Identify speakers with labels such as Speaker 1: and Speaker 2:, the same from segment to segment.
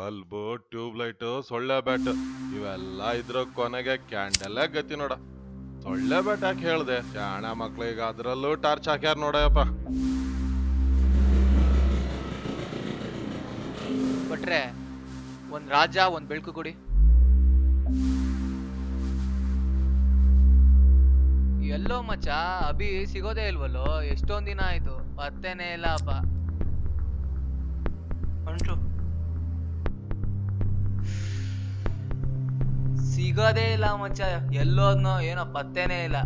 Speaker 1: Bulb, tube light, ಸೊಳ್ಳೆ bat ಇವೆಲ್ಲ ಇದ್ರ ಕೊನೆಗೆ ಕ್ಯಾಂಡಲ್ಲೇ ಗತಿ ನೋಡ. ಸೊಳ್ಳೆ ಬ್ಯಾಟ್ ಯಾಕೆ ಹೇಳ್ದೆ? ಶಾಣ ಮಕ್ಳಿಗೆ ಅದ್ರಲ್ಲೂ ಟಾರ್ಚ್ ಹಾಕ್ಯಾರ ನೋಡಯಪ್ಪ.
Speaker 2: ಭಟ್ರೆ, ಒಂದ್ ರಾಜ ಒಂದ್ ಬೆಳಕು ಕೊಡಿ. ಎಲ್ಲೋ ಮಚ್ಚ, ಅಭಿ ಸಿಗೋದೇ ಇಲ್ವಲ್ಲೋ? ಎಷ್ಟೊಂದ್ ದಿನ ಆಯ್ತು, ಪತ್ತೆನೇ ಇಲ್ಲ ಅಪ್ಪ. ಅಂಟು ಸಿಗೋದೇ ಇಲ್ಲ ಮಚ್ಚ, ಎಲ್ಲೋದ್ನೋ ಏನೋ ಪತ್ತೆನೇ ಇಲ್ಲ.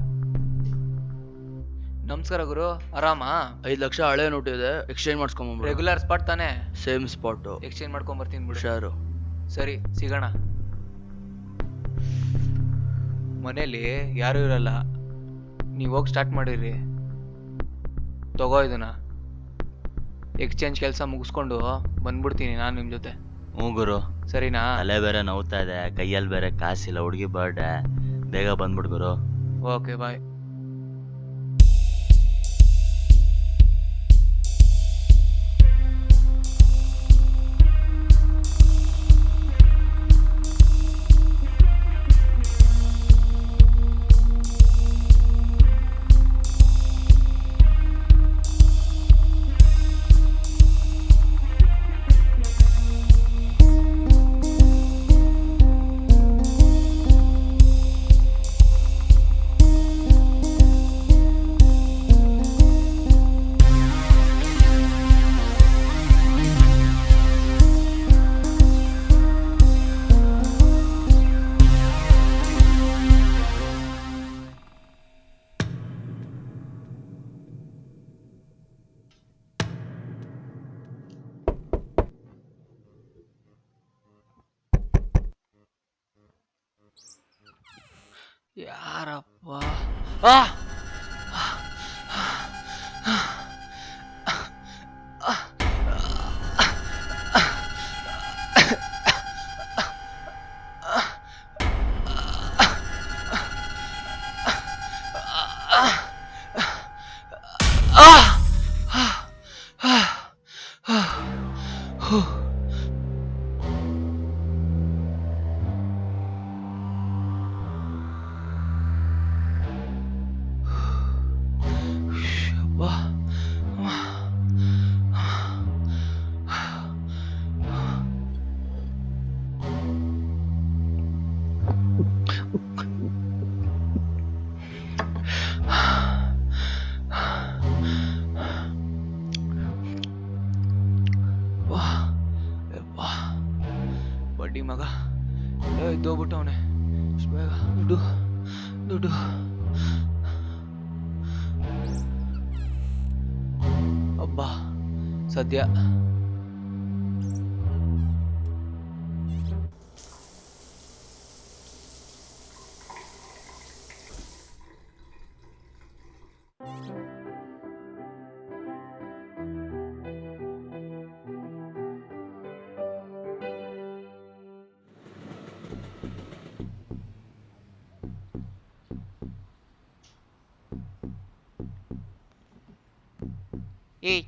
Speaker 2: ನಮಸ್ಕಾರ ಗುರು, ಆರಾಮಾ?
Speaker 3: 5 ಲಕ್ಷ ಹಳೆ ನೋಟ್ ಇದೆ, ಎಕ್ಸ್ಚೇಂಜ್ ಮಾಡಿಸ್ಕೊಂಬ.
Speaker 2: ರೆಗ್ಯುಲರ್ ಸ್ಪಾಟ್ ತಾನೆ?
Speaker 3: Same spot.
Speaker 2: ಎಕ್ಸ್ಚೇಂಜ್ ಮಾಡ್ಕೊಂಡ್ ಬರ್ತೀನಿ ಬಿಡು.
Speaker 3: ಹುಷಾರು.
Speaker 2: ಸರಿ, ಸಿಗೋಣ. ಮನೇಲಿ ಯಾರು ಇರಲ್ಲ, ನೀವು ಹೋಗಿ ಸ್ಟಾರ್ಟ್ ಮಾಡಿರಿ. ತಗೋ ಇದನ್ನ. ಎಕ್ಸ್ಚೇಂಜ್ ಕೆಲಸ ಮುಗಿಸ್ಕೊಂಡು ಬಂದ್ಬಿಡ್ತೀನಿ ನಾನು ನಿಮ್ ಜೊತೆ.
Speaker 3: ಹ್ಞೂ ಗುರು.
Speaker 2: ಸರಿನಾ?
Speaker 3: ತಲೆ ಬೇರೆ ನೋವ್ತಾ ಇದೆ, ಕೈಯಲ್ಲಿ ಬೇರೆ ಕಾಸಿಲ್ಲ, ಹುಡುಗಿ ಬರ್ಡೆ, ಬೇಗ ಬಂದ್ಬಿಡು ಗುರು.
Speaker 2: ಓಕೆ, ಬಾಯ್. ಯಾರಪ್ಪ? ಬಡ್ಡಿ ಮಗ ಇದ್ದೋಗ್ಬಿಟ್ಟವನೆ. ಇಷ್ಟು ಬೇಗ ದುಡ್ಡು ದುಡ್ಡು. ಅಬ್ಬಾ, ಸದ್ಯ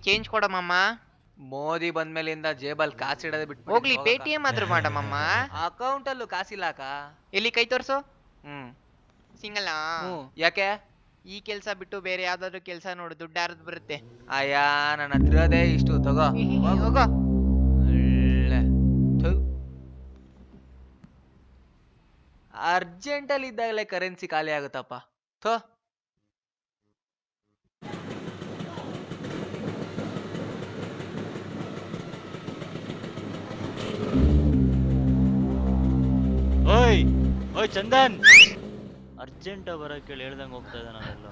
Speaker 4: ಚೇಂಜ್ ಕೊಡಮಮ್ಮ.
Speaker 2: ಮೋದಿ ಬಂದ್ಮೇಲಿಂದ ಜೇಬಲ್ ಕಾಸಿಡದೆ ಬಿಟ್ಟು
Speaker 4: ಹೋಗ್ಲಿ, ಪೇಟಿಎಂ ಆದ್ರೂ ಮಾಡಮಮ್ಮ.
Speaker 2: ಅಕೌಂಟ್ ಅಲ್ಲೂ ಕಾಸಿಲ್ಲಾಕ.
Speaker 4: ಎಲ್ಲಿ ಕೈ ತೋರ್ಸು.
Speaker 2: ಹ್ಮ್.
Speaker 4: ಸಿಂಗಲ್ಲ.
Speaker 2: ಯಾಕೆ?
Speaker 4: ಈ ಕೆಲ್ಸ ಬಿಟ್ಟು ಬೇರೆ ಯಾವ್ದಾದ್ರು ಕೆಲ್ಸ ನೋಡು, ದುಡ್ಡು ಯಾರದ್ ಬರುತ್ತೆ.
Speaker 2: ಅಯ್ಯ, ನನ್ನ ಹತ್ರ ಇರೋದೇ ಇಷ್ಟು. ತಗೋ
Speaker 4: ಹೋಗೋ.
Speaker 2: ಒಳ್ಳೆ ಅರ್ಜೆಂಟಲ್ಲಿ ಇದ್ದಾಗಲೇ ಕರೆನ್ಸಿ ಖಾಲಿ ಆಗುತ್ತಪ್ಪ. ಥೋ.
Speaker 3: ಓಯ್ ಓಯ್ ಚಂದನ್, ಅರ್ಜೆಂಟ್ ಬರಕ್ಕೆ ಹೇಳ್ದಂಗೆ ಹೋಗ್ತಾ ಇದ್ದ ನಾನೆಲ್ಲ.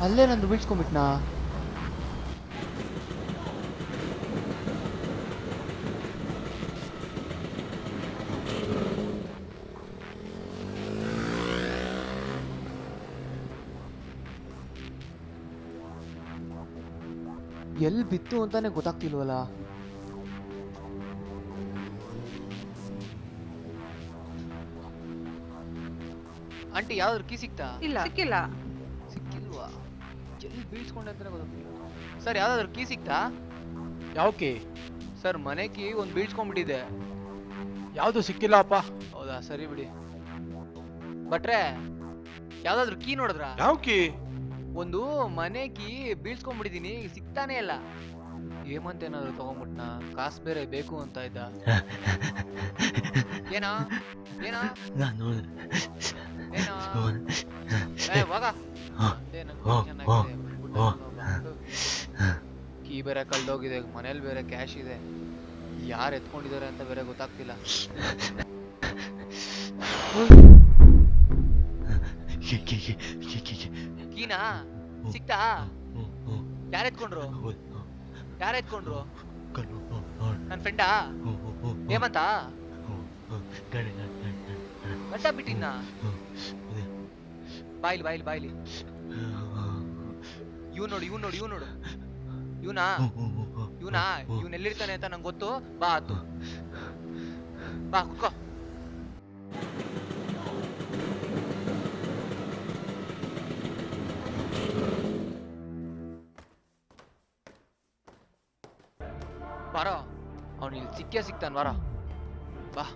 Speaker 4: ಅಲ್ಲೇ ನಂದು ಬೀಳ್ಸ್ಕೊಂಡ್ಬಿಟ್ನಾ?
Speaker 2: ಎಲ್ಲಿ ಬಿತ್ತು ಅಂತಾನೆ ಗೊತ್ತಾಗ್ತಿಲ್ವಲ್ಲ. ಆಂಟಿ ಯಾವ್ದಾದ್ರು ಕೀ ಸಿಕ್ತಾ?
Speaker 5: ಇಲ್ಲ ಸಿಕ್ಕಿಲ್ಲ.
Speaker 2: ಸಿಕ್ಕಿಲ್ವಾ? ಎಲ್ಲಿ ಬೀಳ್ಸ್ಕೊಂಡೆ ಅಂತಾನೆ ಗೊತ್ತಾಗ್ತಿಲ್ಲ. ಸರ್ ಯಾವ್ದಾದ್ರು ಕೀ ಸಿಕ್ತಾ?
Speaker 6: ಯಾವ ಕೀ?
Speaker 2: ಸರ್ ಮನೆ ಕೀ ಒಂದ್ ಬೀಳ್ಸ್ಕೊಂಡ್ಬಿಟ್ಟಿದೆ.
Speaker 6: ಯಾವುದು ಸಿಕ್ಕಿಲ್ಲಪ್ಪ.
Speaker 2: ಹೌದಾ, ಸರಿ ಬಿಡಿ. ಬಟ್ರೆ ಯಾವ್ದಾದ್ರು ಕೀ ನೋಡಿದ್ರಾ?
Speaker 1: ಯಾವ ಕೀ?
Speaker 2: ಒಂದು ಮನೆ ಕೀ ಬೀಳ್ಸ್ಕೊಂಡ್ಬಿಟ್ಟಿದೀನಿ, ಸಿಗ್ತಾನೆ ಇಲ್ಲ. ಹೇಮಂತ್ ಏನಾದ್ರು ತಗೊಂಡ್ಬಿಟ್ನ? ಕಾಸು ಬೇರೆ ಬೇಕು ಅಂತ ಇದ್ದ. ಏನಾ ಏನಾ
Speaker 3: ನಾನು
Speaker 2: ಏನಾ ಏ ವಾಗ ಅದೇ ನಂಗ್ tension ಆಗ್ತಿದೆ. ಬಂದ್ಬಿಟ್ಟ ಅವ್ನು. ಕೀ ಬೇರೆ ಕಳ್ದೋಗಿದೆ, ಮನೇಲಿ ಬೇರೆ ಕ್ಯಾಶ್ ಇದೆ, ಯಾರು ಎತ್ಕೊಂಡಿದ್ದಾರೆ ಅಂತ ಬೇರೆ ಗೊತ್ತಾಗ್ತಿಲ್ಲ. ಕೀನಾ ಸಿಕ್ತಾ? ಯಾರು ಎತ್ಕೊಂಡ್ರು? ಯಾರು ಎತ್ಕೊಂಡ್ರು? ನನ್ ಫ್ರೆಂಡಾ ಹೇಮಂತ? ಗಂಟ ಬಿಟ್ಟಿನ? ಬಾಯ್ಲಿ ಬಾಯ್ಲಿ ಬಾಯ್ಲಿ. ಇವ್ ನೋಡು ಇವ್ ನೋಡು ಇವ್ ನೋಡು ಇವನಾ ಇವನ್ ಎಲ್ಲಿರ್ತಾನೆ ಅಂತ ನಂಗೆ ಗೊತ್ತು. ಬಾ ಆತು, ಬಾ ಕುತ್ಕೋ. ಬಾರೋ, ಅವ್ನು ಇಲ್ಲಿ ಸಿಕ್ಕೇ ಸಿಕ್ತಾನ. ಬಾರ ಬಾ.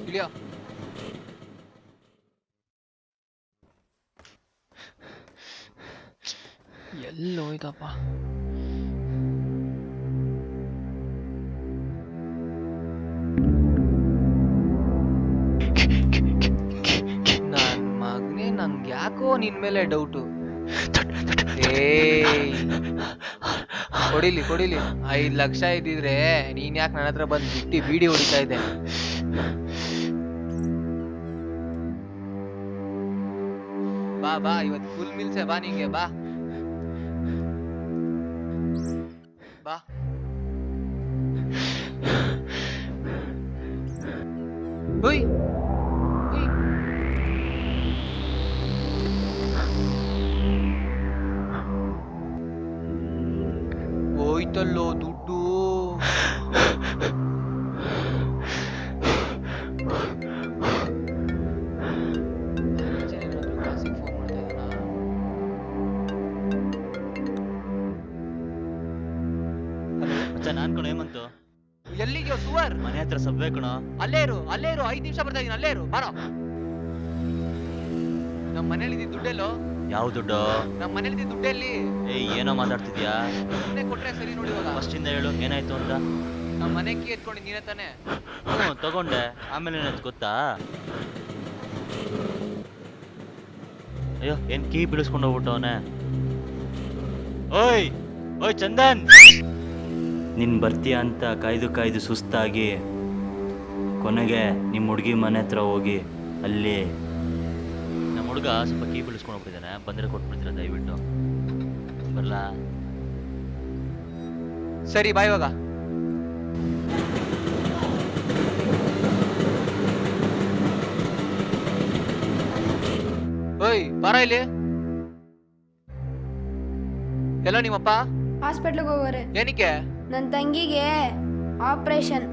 Speaker 2: ಇಳಿಯೋ. ಎಲ್ಲಿ ಹೋಯ್ತಪ್ಪ? ನನ್ ಮಗನೇ, ನಂಗೆ ಯಾಕೋ ನಿನ್ ಮೇಲೆ ಡೌಟು. ಕೊಡಿಲಿ ಕೊಡಿಲಿ, 5 ಲಕ್ಷ ಇದ್ದಿದ್ರೆ ನೀನ್ ಯಾಕೆ ನನ್ನ ಹತ್ರ ಬಂದು ಬಿಟ್ಟು ಬೀಡಿ ಹೊಡಿತಾ ಇದ್ದೆ? ಬಾ ಬಾ, ಇವತ್ತು ಫುಲ್ ಮಿಲ್ಸೆ. ಬಾ ನಿಂಗೆ, ಬಾ ಬಾ. ಹುಯ್ ಹುಯ್. ಹೋಯ್ತಲ್ಲೋ ದುಡ್ಡು.
Speaker 3: ನಾನ್ ಕಣೋ ಹೇಮಂತು.
Speaker 2: ಎಲ್ಲಿಗೆ ಸುವರ್?
Speaker 3: ಮನೆ ಹತ್ರ ಸಬ್ವೆ ಕಣೋ.
Speaker 2: ಅಲ್ಲೇ ಇರು 5 ನಿಮಿಷ ಬರ್ತಾ ಇದೀನಿ, ಅಲ್ಲೇ ಇರು. ಬಾರೋ. ನಮ್ಮ ಮನೇಲಿ ಇದ್ದಿದ್ದ ದುಡ್ಡೆಲ್ಲೋ?
Speaker 3: ಯಾವ ದುಡ್ಡು?
Speaker 2: ನಮ್ಮ ಮನೇಲಿ ಇದ್ದಿದ್ದ ದುಡ್ಡೆಲ್ಲಿ?
Speaker 3: ಏಯ್ ಏನೋ ಮಾತಾಡ್ತಿದ್ಯಾ?
Speaker 2: ಸುಮ್ಮನೆ ಕೊಟ್ರೆ ಸರಿ ನೋಡಿ. ಇವಾಗ
Speaker 3: ಫಸ್ಟ್ ಇಂದ ಹೇಳು ಏನಾಯ್ತು ಅಂತ.
Speaker 2: ನಮ್ಮ ಮನೆ ಕೀ ಎತ್ಕೊಂಡು ನೀನೇ ತಾನೆ?
Speaker 3: ತಗೊಂಡೆ. ಆಮೇಲೆ ಏನಾಯ್ತು ಗೊತ್ತಾ? ಅಯ್ಯೋ, ಏನ್ ಕೀ ಬಿಡಿಸ್ಕೊಂಡು ಹೋಗ್ಬಿಟ್ಟವನೆ. ಓಯ್ ಓಯ್ ಚಂದನ್, ನಿನ್ ಬರ್ತೀಯ ಅಂತ ಕಾಯ್ದು ಸುಸ್ತಾಗಿ ಕೊನೆಗೆ ನಿಮ್ಮ ಹುಡುಗಿ ಮನೆ ಹತ್ರ ಹೋಗಿ ಅಲ್ಲಿ ನಮ್ಮ ಹುಡುಗ ಸ್ವಲ್ಪ ಕೀ ಬಿಡಿಸ್ಕೊಂಡು ಹೋಗ್ಬಿಟ್ಟಿದ್ದಾನೆ. ಬಂದರೆ ಕೊಟ್ಬಿಡ್ತೀರ ದಯವಿಟ್ಟು? ಬರಲಾ?
Speaker 2: ಸರಿ ಬಾ ಇವಾಗ. ಓಯ್ ಬಾರ ಇಲ್ಲಿ. ಎಲ್ಲ ನಿಮ್ಮಪ್ಪ
Speaker 7: ಹಾಸ್ಪಿಟ್ಲಿಗೆ ಹೋಗೋರೆ.
Speaker 2: ಏನಕ್ಕೆ?
Speaker 7: ನನ್ನ ತಂಗಿಗೆ ಆಪರೇಷನ್.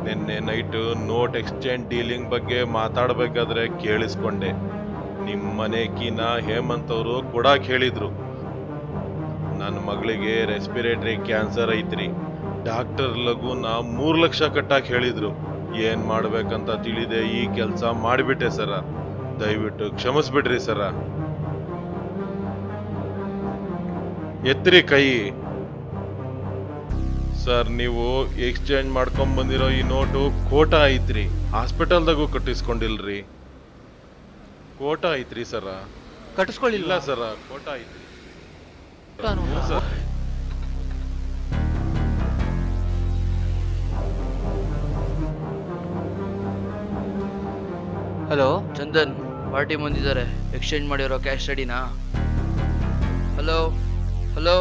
Speaker 1: ನಿನ್ನೆ ನೈಟ್ ನೋಟ್ ಎಕ್ಸ್ಚೇಂಜ್ ಡೀಲಿಂಗ್ ಬಗ್ಗೆ ಮಾತಾಡ್ಬೇಕಾದ್ರೆ ಕೇಳಿಸ್ಕೊಂಡೆ. ನಿಮ್ಮ ಮನೆ ಕೀನ ಹೇಮಂತ್ ಅವರು ಕೊಡಾಕ್ ಹೇಳಿದ್ರು. ನನ್ನ ಮಗಳಿಗೆ ರೆಸ್ಪಿರೇಟರಿ ಕ್ಯಾನ್ಸರ್ ಐತ್ರಿ, ಡಾಕ್ಟರ್ ಲಘುನ 3 ಲಕ್ಷ ಕಟ್ಟಾಕ್ ಹೇಳಿದ್ರು. ಏನ್ ಮಾಡ್ಬೇಕಂತ ತಿಳಿದೆ ಈ ಕೆಲ್ಸ ಮಾಡಿಬಿಟ್ಟೆ ಸರ. ದಯವಿಟ್ಟು ಕ್ಷಮಿಸ್ಬಿಡ್ರಿ ಸರ. ಎತ್ತಿರಿ ಕೈ. ಸರ್, ನೀವು ಎಕ್ಸ್ಚೇಂಜ್ ಮಾಡ್ಕೊಂಡ್ ಬಂದಿರೋ ಈ ನೋಟು ಕೋಟಾ ಐತ್ರಿ. ಹಾಸ್ಪಿಟಲ್ದಾಗೂ ಕಟ್ಟಿಸ್ಕೊಂಡಿಲ್ರಿ. ಕೋಟಾ ಐತ್ರಿ ಸರ.
Speaker 6: ಕಟ್ಟಿಸ್ಕೊಳ್ಳಿಲ್ಲ
Speaker 1: ಇಲ್ಲ ಸರ, ಕೋಟಾ ಐತ್ರಿ.
Speaker 2: ನಾನು
Speaker 1: ಹ್ಞೂ ಸರ್.
Speaker 2: ಹಲೋ
Speaker 5: ಚಂದನ್, ಪಾರ್ಟಿ ಬಂದಿದ್ದಾರೆ. ಎಕ್ಸ್ಚೇಂಜ್ ಮಾಡಿರೋ ಕ್ಯಾಶ್ ರೆಡಿನಾ? Hello hello